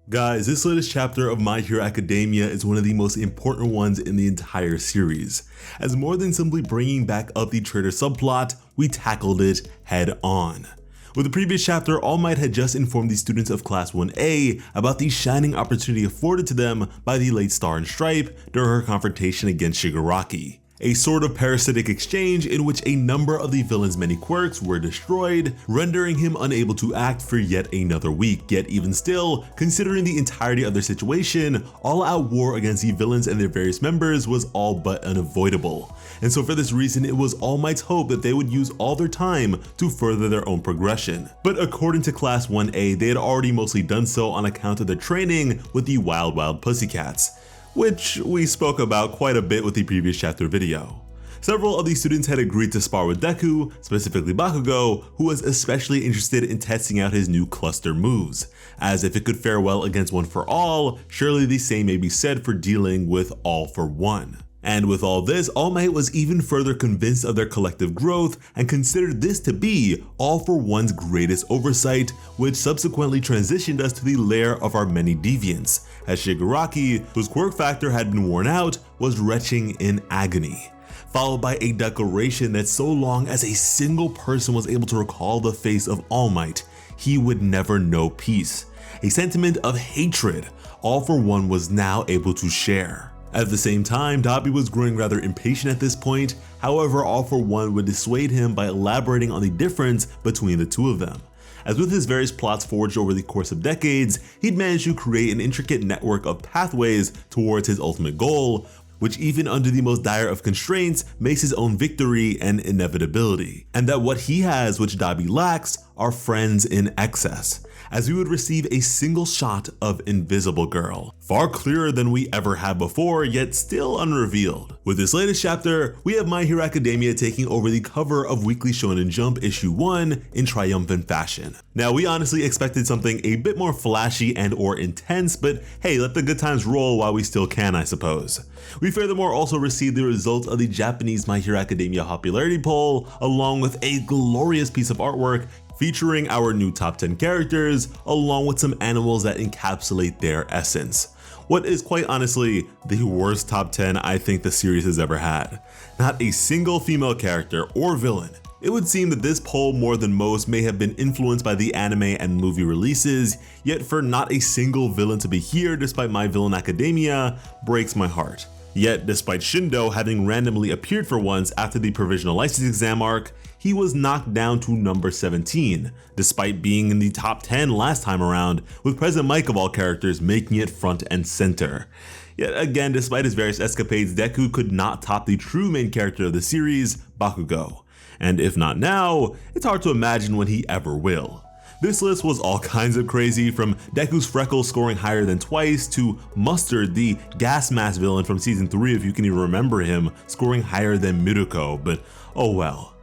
Guys, this latest chapter of My Hero Academia is one of the most important ones in the entire series, as more than simply bringing back up the traitor subplot, we tackled it head on. With the previous chapter, All Might had just informed the students of Class 1A about the shining opportunity afforded to them by the late Star and Stripe during her confrontation against Shigaraki. A sort of parasitic exchange in which a number of the villain's many quirks were destroyed, rendering him unable to act for yet another week. Yet even still, considering the entirety of their situation, all-out war against the villains and their various members was all but unavoidable. And so for this reason, it was All Might's hope that they would use all their time to further their own progression. But according to Class 1A, they had already mostly done so on account of their training with the Wild Pussycats, which we spoke about quite a bit with the previous chapter video. Several of these students had agreed to spar with Deku, specifically Bakugo, who was especially interested in testing out his new cluster moves, as if it could fare well against One for All, surely the same may be said for dealing with All for One. And with all this, All Might was even further convinced of their collective growth and considered this to be All for One's greatest oversight, which subsequently transitioned us to the lair of our many deviants, as Shigaraki, whose quirk factor had been worn out, was retching in agony, followed by a declaration that so long as a single person was able to recall the face of All Might, he would never know peace, a sentiment of hatred All for One was now able to share. At the same time, Dabi was growing rather impatient at this point. However, All for One would dissuade him by elaborating on the difference between the two of them, as with his various plots forged over the course of decades, he'd managed to create an intricate network of pathways towards his ultimate goal, which even under the most dire of constraints makes his own victory an inevitability, and that what he has which Dabi lacks are friends in excess, as we would receive a single shot of Invisible Girl, far clearer than we ever had before, yet still unrevealed. With this latest chapter, we have My Hero Academia taking over the cover of Weekly Shonen Jump issue 1 in triumphant fashion. Now, we honestly expected something a bit more flashy and or intense, but hey, let the good times roll while we still can, I suppose. We furthermore also received the results of the Japanese My Hero Academia popularity poll, along with a glorious piece of artwork featuring our new top 10 characters, along with some animals that encapsulate their essence. What is quite honestly the worst top 10 I think the series has ever had. Not a single female character or villain. It would seem that this poll more than most may have been influenced by the anime and movie releases, yet for not a single villain to be here despite My Villain Academia breaks my heart. Yet despite Shindo having randomly appeared for once after the provisional license exam arc, he was knocked down to number 17, despite being in the top 10 last time around, with President Mike of all characters making it front and center. Yet again, despite his various escapades, Deku could not top the true main character of the series, Bakugo. And if not now, it's hard to imagine when he ever will. This list was all kinds of crazy, from Deku's freckles scoring higher than twice to Mustard, the gas mask villain from season 3 if you can even remember him, scoring higher than Miruko, but oh well.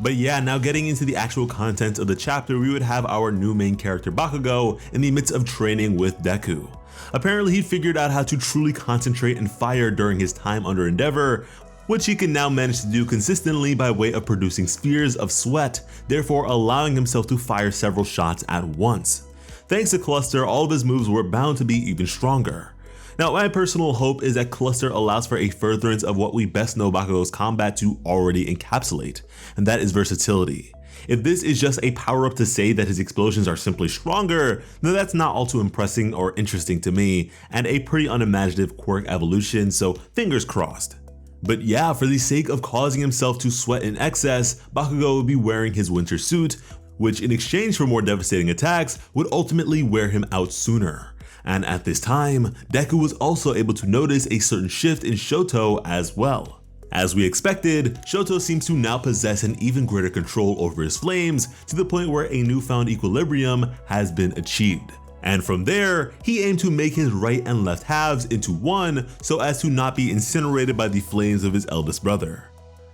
But yeah, now getting into the actual content of the chapter, we would have our new main character Bakugo in the midst of training with Deku. Apparently he figured out how to truly concentrate and fire during his time under Endeavor, which he can now manage to do consistently by way of producing spheres of sweat, therefore allowing himself to fire several shots at once. Thanks to Cluster, all of his moves were bound to be even stronger. Now, my personal hope is that Cluster allows for a furtherance of what we best know Bakugo's combat to already encapsulate, and that is versatility. If this is just a power-up to say that his explosions are simply stronger, then that's not all too impressive or interesting to me, and a pretty unimaginative quirk evolution, so fingers crossed. But yeah, for the sake of causing himself to sweat in excess, Bakugo would be wearing his winter suit, which in exchange for more devastating attacks would ultimately wear him out sooner. And at this time, Deku was also able to notice a certain shift in Shoto as well. As we expected, Shoto seems to now possess an even greater control over his flames, to the point where a newfound equilibrium has been achieved. And from there, he aimed to make his right and left halves into one so as to not be incinerated by the flames of his eldest brother.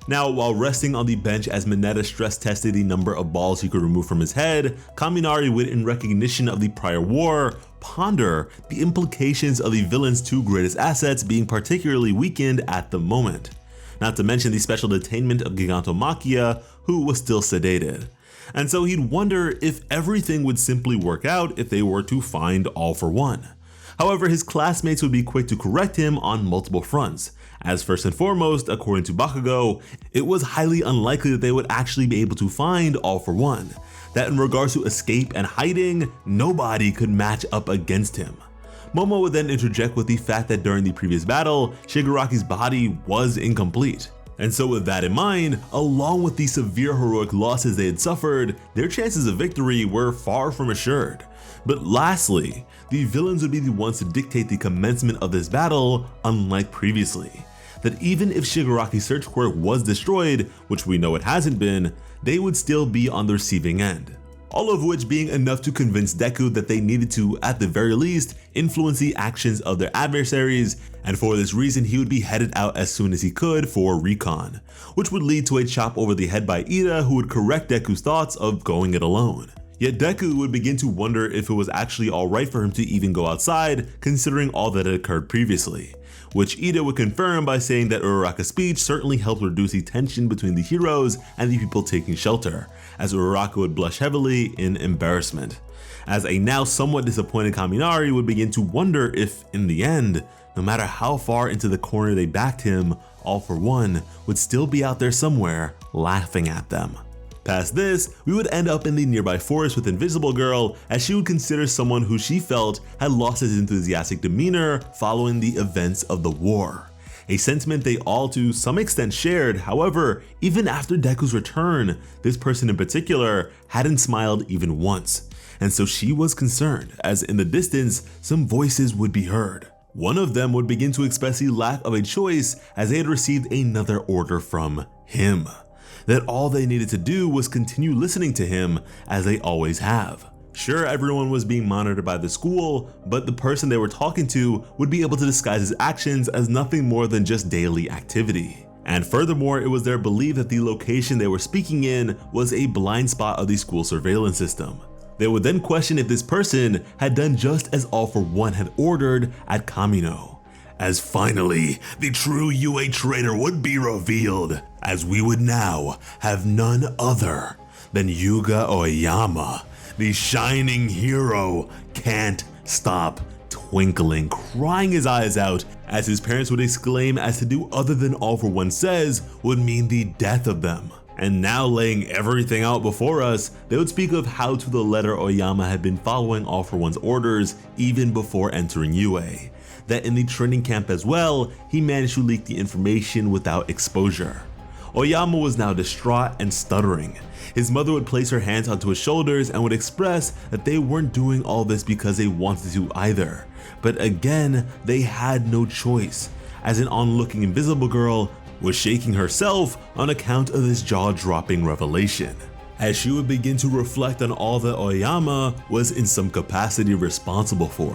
Now, while resting on the bench as Mineta stress tested the number of balls he could remove from his head, Kaminari would, in recognition of the prior war, ponder the implications of the villain's two greatest assets being particularly weakened at the moment. Not to mention the special detainment of Gigantomachia, who was still sedated. And so he'd wonder if everything would simply work out if they were to find All for One. However, his classmates would be quick to correct him on multiple fronts, as first and foremost, according to Bakugo, it was highly unlikely that they would actually be able to find All For One, that in regards to escape and hiding, nobody could match up against him. Momo would then interject with the fact that during the previous battle, Shigaraki's body was incomplete. And so with that in mind, along with the severe heroic losses they had suffered, their chances of victory were far from assured. But lastly, the villains would be the ones to dictate the commencement of this battle, unlike previously. That even if Shigaraki's search quirk was destroyed, which we know it hasn't been, they would still be on the receiving end. All of which being enough to convince Deku that they needed to, at the very least, influence the actions of their adversaries, and for this reason he would be headed out as soon as he could for recon, which would lead to a chop over the head by Ida, who would correct Deku's thoughts of going it alone. Yet Deku would begin to wonder if it was actually alright for him to even go outside, considering all that had occurred previously, which Ida would confirm by saying that Uraraka's speech certainly helped reduce the tension between the heroes and the people taking shelter, as Uraraka would blush heavily in embarrassment, as a now somewhat disappointed Kaminari would begin to wonder if, in the end, no matter how far into the corner they backed him, All For One would still be out there somewhere laughing at them. Past this, we would end up in the nearby forest with Invisible Girl, as she would consider someone who she felt had lost his enthusiastic demeanor following the events of the war. A sentiment they all to some extent shared. However, even after Deku's return, this person in particular hadn't smiled even once, and so she was concerned, as in the distance some voices would be heard. One of them would begin to express the lack of a choice, as they had received another order from him. That all they needed to do was continue listening to him, as they always have. Sure, everyone was being monitored by the school, but the person they were talking to would be able to disguise his actions as nothing more than just daily activity. And furthermore, it was their belief that the location they were speaking in was a blind spot of the school surveillance system. They would then question if this person had done just as All For One had ordered at Kamino, as finally the true UA traitor would be revealed, as we would now have none other than Yuga Aoyama. The shining hero can't stop twinkling, crying his eyes out, as his parents would exclaim as to do other than All For One says would mean the death of them. And now laying everything out before us, they would speak of how to the letter Aoyama had been following All For One's orders even before entering UA. That in the training camp as well, he managed to leak the information without exposure. Aoyama was now distraught and stuttering. His mother would place her hands onto his shoulders and would express that they weren't doing all this because they wanted to either. But again, they had no choice, as an onlooking Invisible Girl was shaking herself on account of this jaw-dropping revelation, as she would begin to reflect on all that Aoyama was in some capacity responsible for,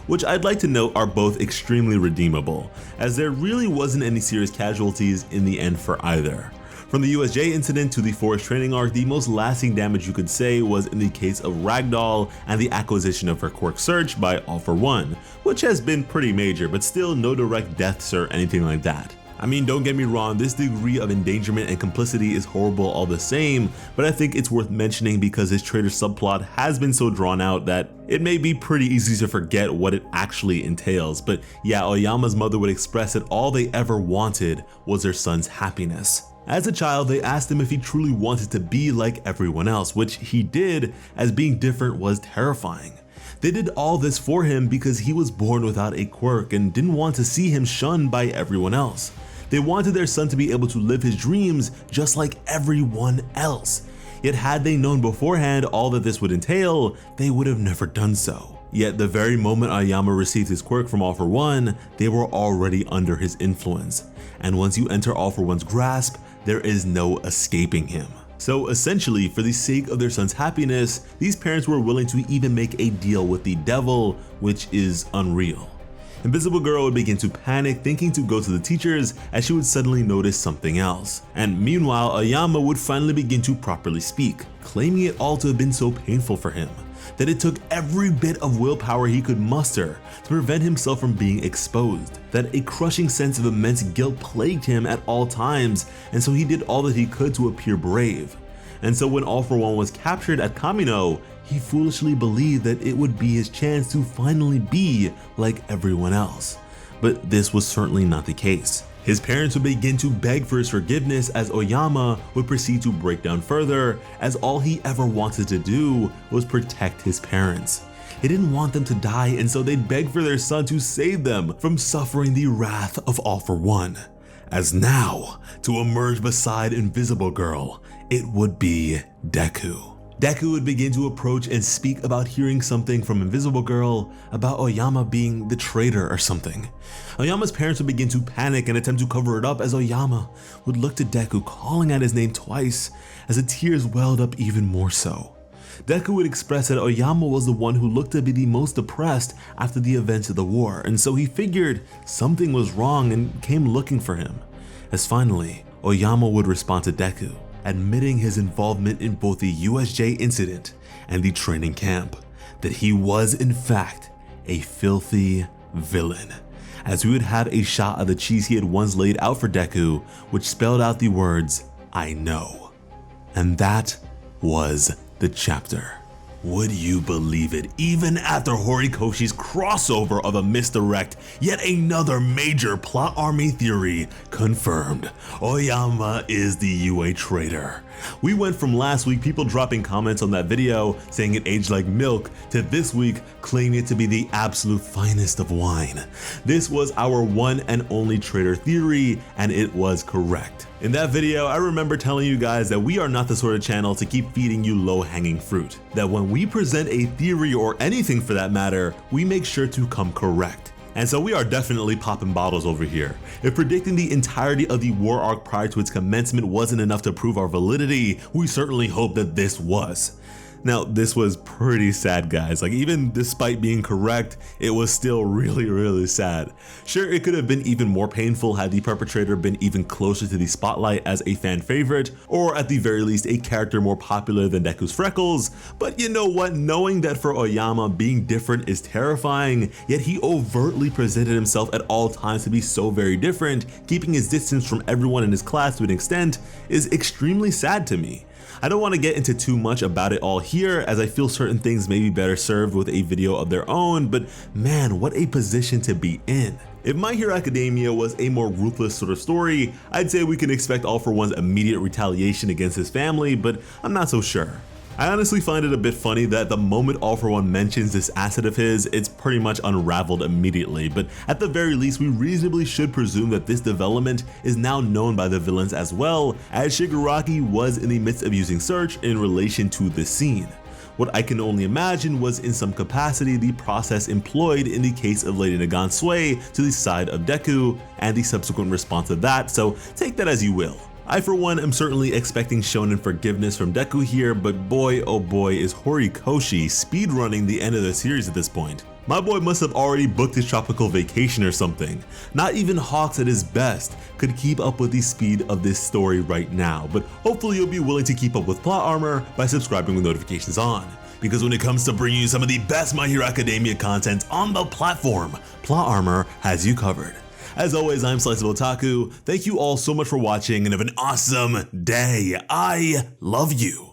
which I'd like to note are both extremely redeemable, as there really wasn't any serious casualties in the end for either. From the USJ incident to the forest training arc, the most lasting damage you could say was in the case of Ragdoll and the acquisition of her quirk search by All For One, which has been pretty major, but still no direct deaths or anything like that. I mean, don't get me wrong, this degree of endangerment and complicity is horrible all the same, but I think it's worth mentioning because this traitor subplot has been so drawn out that it may be pretty easy to forget what it actually entails. But yeah, Aoyama's mother would express that all they ever wanted was their son's happiness. As a child, they asked him if he truly wanted to be like everyone else, which he did, as being different was terrifying. They did all this for him because he was born without a quirk and didn't want to see him shunned by everyone else. They wanted their son to be able to live his dreams just like everyone else. Yet had they known beforehand all that this would entail, they would have never done so. Yet the very moment Aoyama received his quirk from All For One, they were already under his influence. And once you enter All For One's grasp, there is no escaping him. So essentially, for the sake of their son's happiness, these parents were willing to even make a deal with the devil, which is unreal. Invisible Girl would begin to panic, thinking to go to the teachers, as she would suddenly notice something else. And meanwhile, Aoyama would finally begin to properly speak, claiming it all to have been so painful for him, that it took every bit of willpower he could muster to prevent himself from being exposed, that a crushing sense of immense guilt plagued him at all times, and so he did all that he could to appear brave. And so when All For One was captured at Kamino, he foolishly believed that it would be his chance to finally be like everyone else. But this was certainly not the case. His parents would begin to beg for his forgiveness as Oyama would proceed to break down further, as all he ever wanted to do was protect his parents. He didn't want them to die, and so they'd beg for their son to save them from suffering the wrath of All for One. As now, to emerge beside Invisible Girl, it would be Deku. Deku would begin to approach and speak about hearing something from Invisible Girl about Oyama being the traitor or something. Oyama's parents would begin to panic and attempt to cover it up as Oyama would look to Deku, calling out his name twice as the tears welled up even more so. Deku would express that Oyama was the one who looked to be the most depressed after the events of the war, and so he figured something was wrong and came looking for him. As finally, Oyama would respond to Deku, admitting his involvement in both the USJ incident and the training camp, that he was in fact a filthy villain, as we would have a shot of the cheese he had once laid out for Deku, which spelled out the words, "I know." And that was the chapter. Would you believe it? Even after Horikoshi's crossover of a misdirect, yet another major plot arming theory confirmed. Oyama is the UA traitor. We went from last week people dropping comments on that video saying it aged like milk to this week claiming it to be the absolute finest of wine. This was our one and only traitor theory, and it was correct. In that video, I remember telling you guys that we are not the sort of channel to keep feeding you low-hanging fruit. That when we present a theory or anything for that matter, we make sure to come correct. And so we are definitely popping bottles over here. If predicting the entirety of the war arc prior to its commencement wasn't enough to prove our validity, we certainly hope that this was. Now, this was pretty sad, guys. Like, even despite being correct, it was still really sad. Sure, it could have been even more painful had the perpetrator been even closer to the spotlight as a fan favorite, or at the very least a character more popular than Deku's freckles, but you know what, knowing that for Oyama, being different is terrifying, yet he overtly presented himself at all times to be so very different, keeping his distance from everyone in his class to an extent, is extremely sad to me. I don't want to get into too much about it all here, as I feel certain things may be better served with a video of their own, but man, what a position to be in. If My Hero Academia was a more ruthless sort of story, I'd say we can expect All for One's immediate retaliation against his family, but I'm not so sure. I honestly find it a bit funny that the moment All for One mentions this asset of his, it's pretty much unraveled immediately, but at the very least we reasonably should presume that this development is now known by the villains as well, as Shigaraki was in the midst of using search in relation to this scene. What I can only imagine was in some capacity the process employed in the case of Lady Nagant's sway to the side of Deku and the subsequent response to that, so take that as you will. I for one am certainly expecting shonen forgiveness from Deku here, but boy oh boy is Horikoshi speedrunning the end of the series at this point. My boy must have already booked his tropical vacation or something. Not even Hawks at his best could keep up with the speed of this story right now, but hopefully you'll be willing to keep up with plot armor by subscribing with notifications on. Because when it comes to bringing you some of the best My Hero Academia content on the platform, plot armor has you covered. As always, I'm Slice of Otaku. Thank you all so much for watching and have an awesome day. I love you.